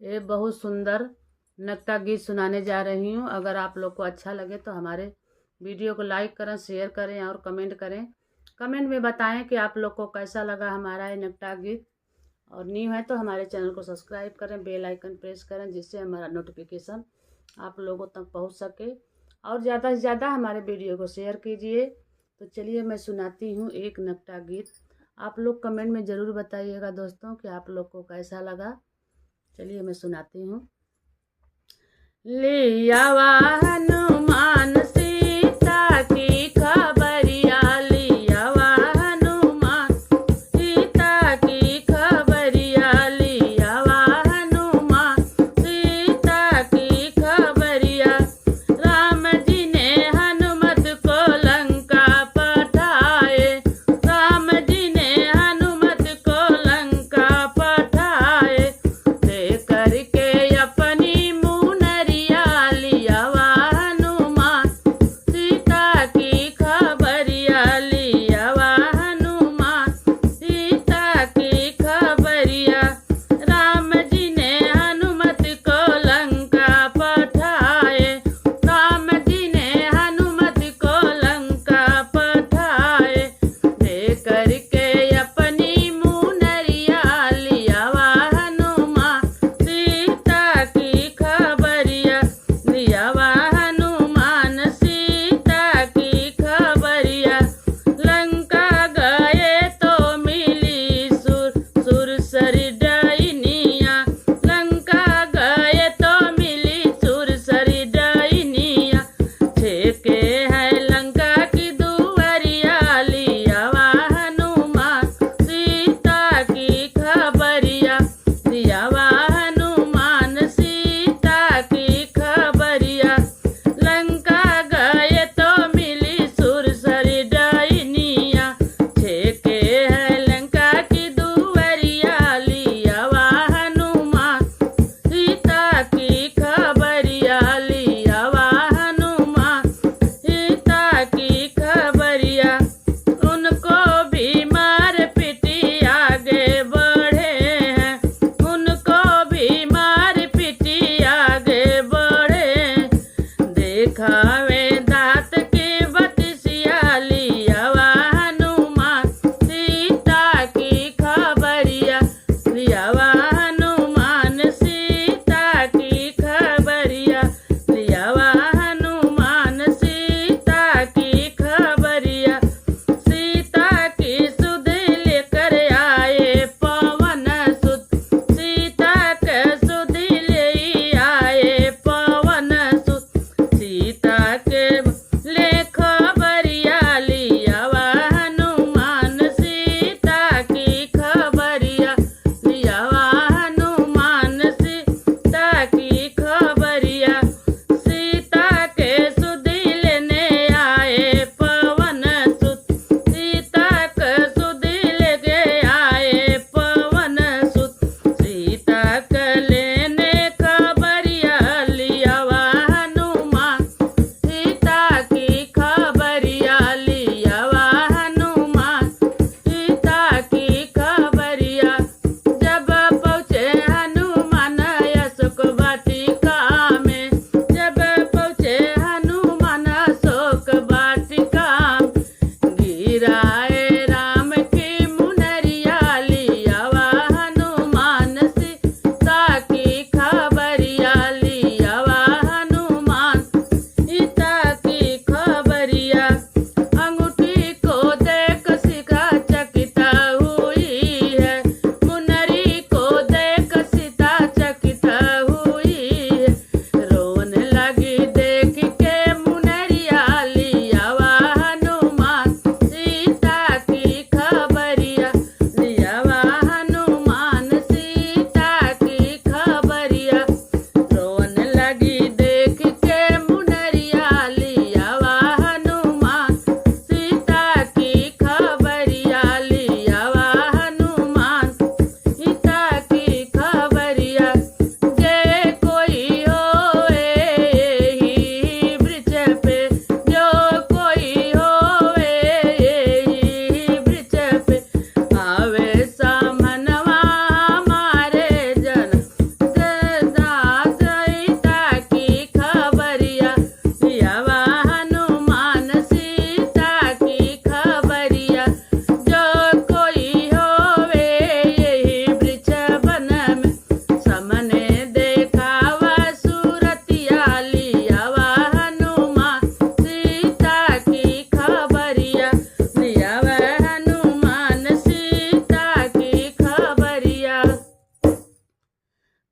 ये बहुत सुंदर नक्ता गीत सुनाने जा रही हूँ। अगर आप लोग को अच्छा लगे तो हमारे वीडियो को लाइक करें, शेयर करें और कमेंट करें। कमेंट में बताएं कि आप लोग को कैसा लगा हमारा ये नक्ता गीत। और न्यू है तो हमारे चैनल को सब्सक्राइब करें, बेल आइकन प्रेस करें, जिससे हमारा नोटिफिकेशन आप लोगों तक पहुंच सके। और ज़्यादा से ज़्यादा हमारे वीडियो को शेयर कीजिए। तो चलिए मैं सुनाती हूँ एक नक्ता गीत। आप लोग कमेंट में ज़रूर बताइएगा दोस्तों कि आप लोग को कैसा लगा। चलिए मैं सुनाती हूँ। लियावा हनुमान सीता की खबरिया, लियावा हनुमान सीता की खबरिया, लियावा हनुमान सीता की खबरिया। राम जी ने हनुमत को लंका पठाए, राम जी ने हनुमत को लंका पठाए। दे करके अपनी मुनरिया, लियावा हनुमान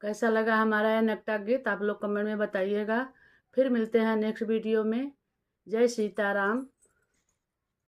कैसा लगा हमारा यह नकटा गीत आप लोग कमेंट में बताइएगा। फिर मिलते हैं नेक्स्ट वीडियो में। जय सीताराम।